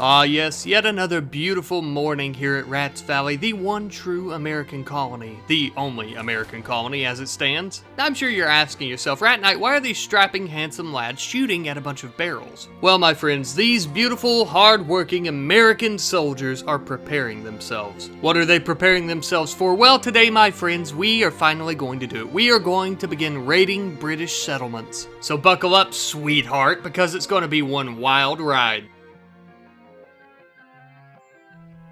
Ah yes, yet another beautiful morning here at Rats Valley, the one true American colony. The only American colony as it stands. Now, I'm sure you're asking yourself, Rat Knight, why are these strapping, handsome lads shooting at a bunch of barrels? Well, my friends, these beautiful, hard-working American soldiers are preparing themselves. What are they preparing themselves for? Well, today, my friends, we are finally going to do it. We are going to begin raiding British settlements. So buckle up, sweetheart, because it's going to be one wild ride.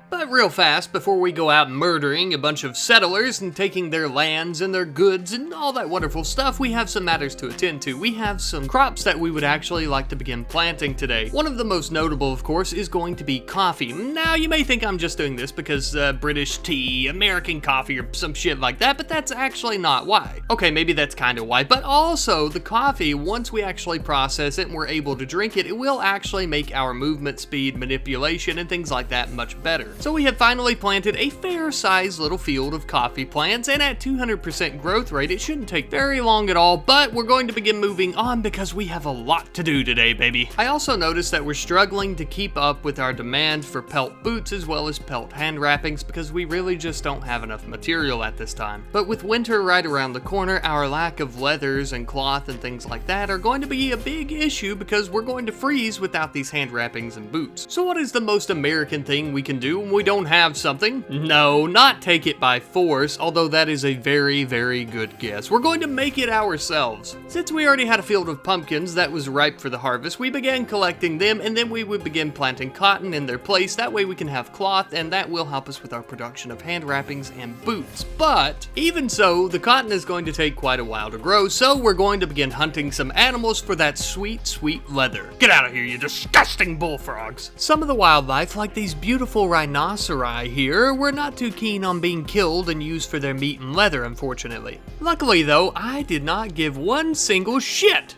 But real fast, before we go out murdering a bunch of settlers and taking their lands and their goods and all that wonderful stuff, we have some matters to attend to. We have some crops that we would actually like to begin planting today. One of the most notable, of course, is going to be coffee. Now, you may think I'm just doing this because British tea, American coffee, or some shit like that, but that's actually not why. Okay, maybe that's kind of why, but also the coffee, once we actually process it and we're able to drink it, it will actually make our movement speed, manipulation, and things like that much better. So we have finally planted a fair-sized little field of coffee plants, and at 200% growth rate, it shouldn't take very long at all, but we're going to begin moving on because we have a lot to do today, baby. I also noticed that we're struggling to keep up with our demand for pelt boots as well as pelt hand wrappings because we really just don't have enough material at this time. But with winter right around the corner, our lack of leathers and cloth and things like that are going to be a big issue because we're going to freeze without these hand wrappings and boots. So what is the most American thing we can do when we don't have something? No, not take it by force, although that is a very, very good guess. We're going to make it ourselves. Since we already had a field of pumpkins that was ripe for the harvest, we began collecting them, and then we would begin planting cotton in their place. That way we can have cloth, and that will help us with our production of hand wrappings and boots. But even so, the cotton is going to take quite a while to grow, so we're going to begin hunting some animals for that sweet, sweet leather. Get out of here, you disgusting bullfrogs. Some of the wildlife, like these beautiful rhinoceros here, were not too keen on being killed and used for their meat and leather, unfortunately. Luckily, though, I did not give one single shit.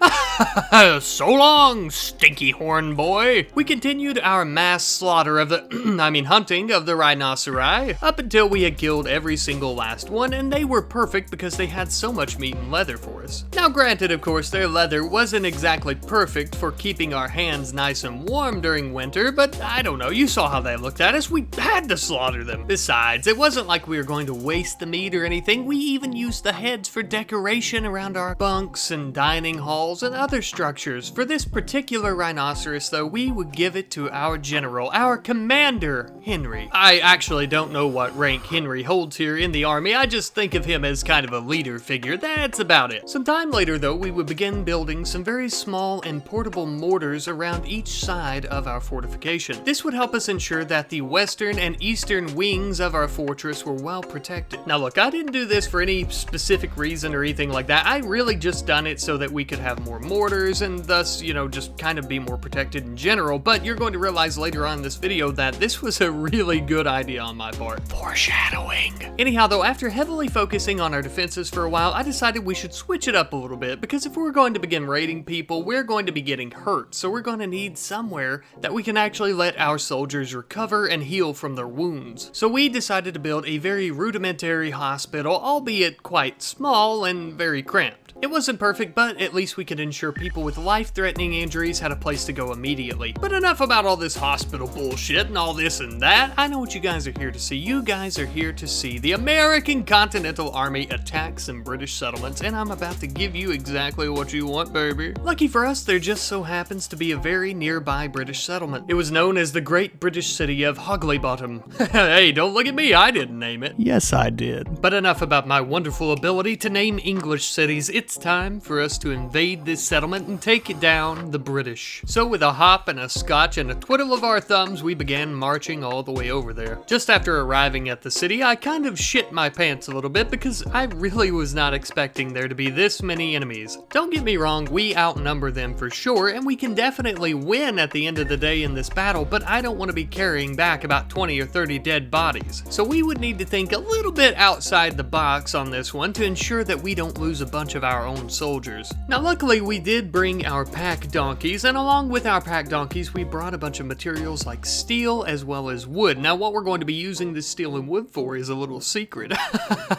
So long, stinky horn boy. We continued our mass slaughter of the, hunting of the rhinoceri, up until we had killed every single last one, and they were perfect because they had so much meat and leather for us. Now, granted, of course, their leather wasn't exactly perfect for keeping our hands nice and warm during winter, but I don't know, you saw how they looked at us. We had to slaughter them. Besides, it wasn't like we were going to waste the meat or anything. We even used the heads for decoration around our bunks and dining halls and other structures. For this particular rhinoceros, though, we would give it to our general, our commander, Henry. I actually don't know what rank Henry holds here in the army. I just think of him as kind of a leader figure. That's about it. Some time later, though, we would begin building some very small and portable mortars around each side of our fortification. This would help us ensure that the western and eastern wings of our fortress were well protected. Now look, I didn't do this for any specific reason or anything like that. I really just done it so that we could have more mortars and thus, just kind of be more protected in general, but you're going to realize later on in this video that this was a really good idea on my part. Foreshadowing. Anyhow though, after heavily focusing on our defenses for a while, I decided we should switch it up a little bit because if we're going to begin raiding people, we're going to be getting hurt, so we're going to need somewhere that we can actually let our soldiers recover and heal from their wounds. So we decided to build a very rudimentary hospital, albeit quite small and very cramped. It wasn't perfect, but at least we could ensure people with life-threatening injuries had a place to go immediately. But enough about all this hospital bullshit and all this and that. I know what you guys are here to see. You guys are here to see the American Continental Army attack some British settlements, and I'm about to give you exactly what you want, baby. Lucky for us, there just so happens to be a very nearby British settlement. It was known as the Great British City of Hogley. Hey, don't look at me, I didn't name it. Yes, I did. But enough about my wonderful ability to name English cities. It's time for us to invade this settlement and take down the British. So with a hop and a scotch and a twiddle of our thumbs, we began marching all the way over there. Just after arriving at the city, I kind of shit my pants a little bit because I really was not expecting there to be this many enemies. Don't get me wrong, we outnumber them for sure, and we can definitely win at the end of the day in this battle, but I don't want to be carrying back about 20 or 30 dead bodies. So we would need to think a little bit outside the box on this one to ensure that we don't lose a bunch of our our own soldiers. Now luckily we did bring our pack donkeys, and along with our pack donkeys we brought a bunch of materials like steel as well as wood. Now what we're going to be using this steel and wood for is a little secret.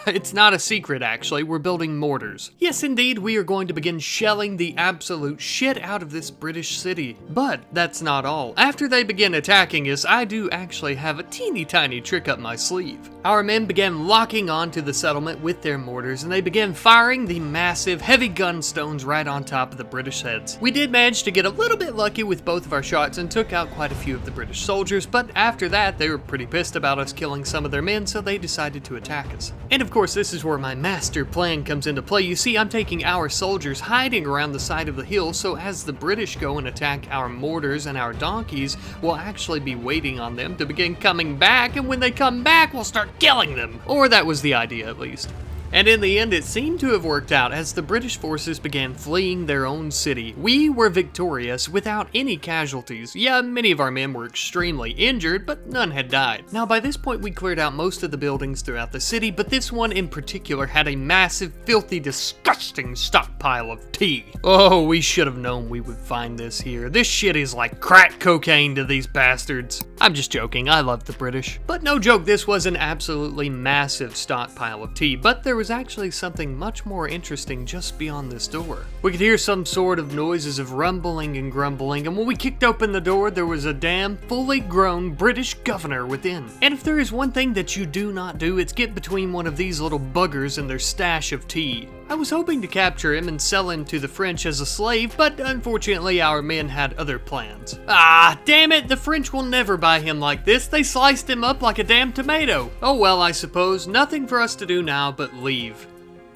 It's not a secret actually, we're building mortars. Yes indeed, we are going to begin shelling the absolute shit out of this British city. But that's not all. After they begin attacking us, I do actually have a teeny tiny trick up my sleeve. Our men began locking onto the settlement with their mortars, and they began firing the massive heavy gunstones right on top of the British heads. We did manage to get a little bit lucky with both of our shots and took out quite a few of the British soldiers, but after that they were pretty pissed about us killing some of their men, so they decided to attack us. And of course this is where my master plan comes into play. You see, I'm taking our soldiers hiding around the side of the hill, so as the British go and attack our mortars and our donkeys, we'll actually be waiting on them to begin coming back, and when they come back we'll start killing them. Or that was the idea at least. And in the end, it seemed to have worked out as the British forces began fleeing their own city. We were victorious without any casualties. Yeah, many of our men were extremely injured, but none had died. Now, by this point, we cleared out most of the buildings throughout the city, but this one in particular had a massive, filthy, disgusting stockpile of tea. Oh, we should have known we would find this here. This shit is like crack cocaine to these bastards. I'm just joking, I love the British. But no joke, this was an absolutely massive stockpile of tea, but there was actually something much more interesting just beyond this door. We could hear some sort of noises of rumbling and grumbling, and when we kicked open the door, there was a damn fully grown British governor within. And if there is one thing that you do not do, it's get between one of these little buggers and their stash of tea. I was hoping to capture him and sell him to the French as a slave, but unfortunately our men had other plans. Ah, damn it, the French will never buy him like this. They sliced him up like a damn tomato. Oh well, I suppose, nothing for us to do now but leave.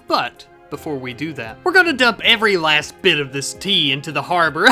But before we do that, we're gonna dump every last bit of this tea into the harbor.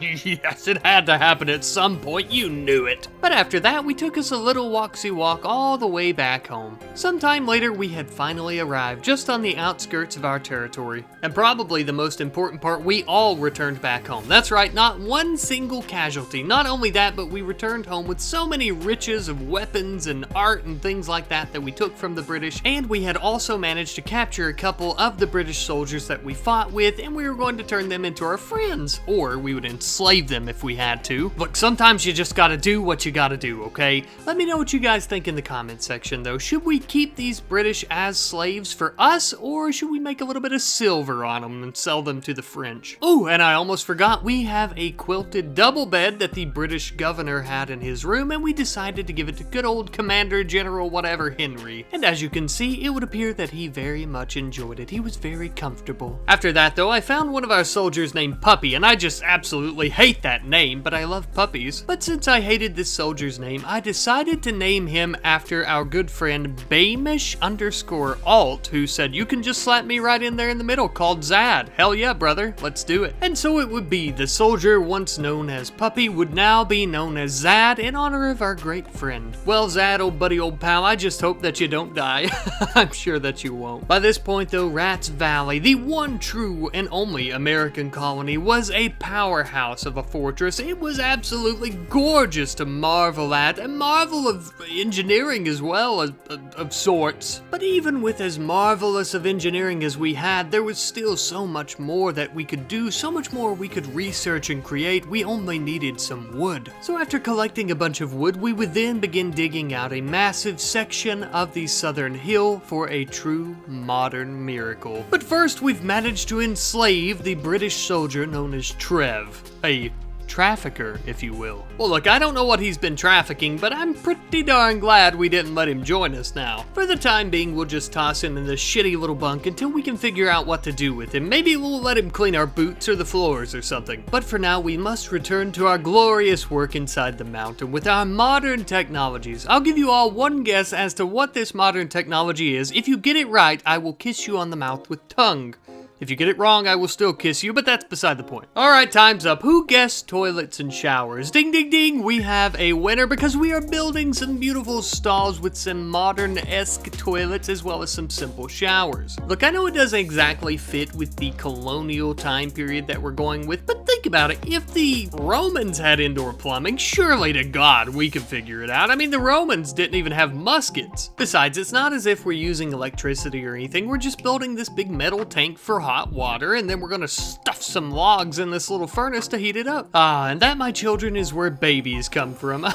Yes, it had to happen at some point, you knew it. But after that, we took us a little walksy walk all the way back home. Sometime later, we had finally arrived just on the outskirts of our territory. And probably the most important part, we all returned back home. That's right, not one single casualty. Not only that, but we returned home with so many riches of weapons and art and things like that that we took from the British. And we had also managed to capture a couple of the British soldiers that we fought with, and we were going to turn them into our friends. Or we would enslave them if we had to. Look, sometimes you just gotta do what you gotta do, okay? Let me know what you guys think in the comment section though. Should we keep these British as slaves for us, or should we make a little bit of silver on them and sell them to the French? Oh, and I almost forgot, we have a quilted double bed that the British governor had in his room, and we decided to give it to good old Commander General whatever Henry. And as you can see, it would appear that he very much enjoyed it. He was very comfortable. After that though, I found one of our soldiers named Puppy, and I just absolutely hate that name, but I love puppies. But since I hated this soldier's name, I decided to name him after our good friend Bamish_Alt, who said, you can just slap me right in there in the middle, called Zad. Hell yeah, brother, let's do it. And so it would be, the soldier once known as Puppy would now be known as Zad in honor of our great friend. Well, Zad, old buddy, old pal, I just hope that you don't die. I'm sure that you won't. By this point though, Rats Valley, the one true and only American colony, was a powerhouse of a fortress. It was absolutely gorgeous to marvel at, a marvel of engineering as well, of sorts. But even with as marvelous of engineering as we had, there was still so much more that we could do, so much more we could research and create. We only needed some wood. So after collecting a bunch of wood, we would then begin digging out a massive section of the southern hill for a true modern miracle. But first, we've managed to enslave the British soldier known as Trev, a trafficker, if you will. Well, look, I don't know what he's been trafficking, but I'm pretty darn glad we didn't let him join us now. For the time being, we'll just toss him in this shitty little bunk until we can figure out what to do with him. Maybe we'll let him clean our boots or the floors or something. But for now, we must return to our glorious work inside the mountain with our modern technologies. I'll give you all one guess as to what this modern technology is. If you get it right, I will kiss you on the mouth with tongue. If you get it wrong, I will still kiss you, but that's beside the point. Alright, time's up. Who guessed toilets and showers? Ding ding ding, we have a winner because we are building some beautiful stalls with some modern-esque toilets as well as some simple showers. Look, I know it doesn't exactly fit with the colonial time period that we're going with, but think about it. If the Romans had indoor plumbing, surely to God we could figure it out. I mean, the Romans didn't even have muskets. Besides, it's not as if we're using electricity or anything. We're just building this big metal tank for hot water, and then we're gonna stuff some logs in this little furnace to heat it up. And that, my children, is where babies come from.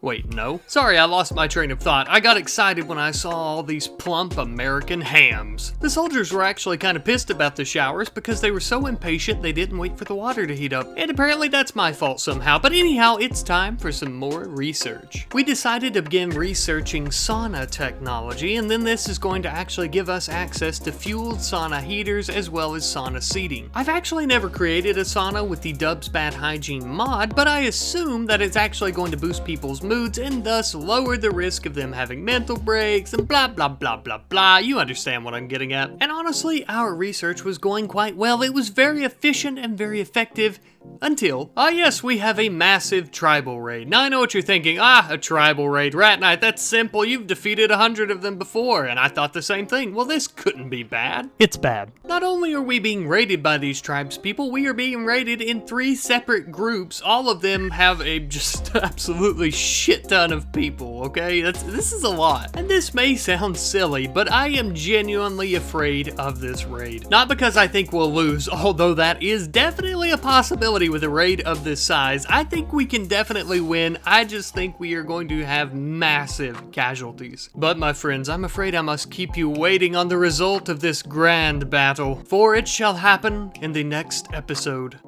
Wait, no. Sorry, I lost my train of thought. I got excited when I saw all these plump American hams. The soldiers were actually kind of pissed about the showers because they were so impatient they didn't wait for the water to heat up. And apparently that's my fault somehow. But anyhow, it's time for some more research. We decided to begin researching sauna technology, and then this is going to actually give us access to fueled sauna heaters as well as sauna seating. I've actually never created a sauna with the Dubs Bad Hygiene mod, but I assume that it's actually going to boost people's moods and thus lower the risk of them having mental breaks and blah blah blah blah blah. You understand what I'm getting at. And honestly, our research was going quite well. It was very efficient and very effective until, yes, we have a massive tribal raid. Now I know what you're thinking, a tribal raid, Rat Knight, that's simple, you've defeated 100 of them before, and I thought the same thing. Well, this couldn't be bad. It's bad. Not only are we being raided by these tribes people, we are being raided in 3 separate groups. All of them have a just absolutely shit ton of people, okay? This is a lot. And this may sound silly, but I am genuinely afraid of this raid. Not because I think we'll lose, although that is definitely a possibility with a raid of this size. I think we can definitely win. I just think we are going to have massive casualties. But my friends, I'm afraid I must keep you waiting on the result of this grand battle, for it shall happen in the next episode.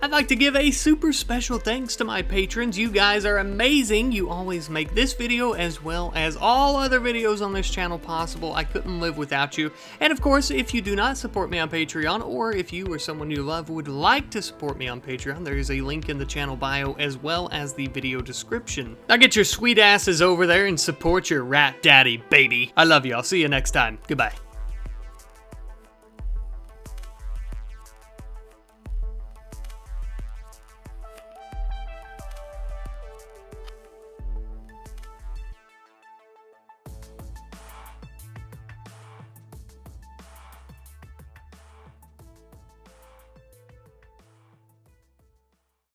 I'd like to give a super special thanks to my patrons. You guys are amazing. You always make this video as well as all other videos on this channel possible. I couldn't live without you. And of course, if you do not support me on Patreon, or if you or someone you love would like to support me on Patreon, there is a link in the channel bio as well as the video description. Now get your sweet asses over there and support your rat daddy, baby. I love you. I'll see you next time. Goodbye.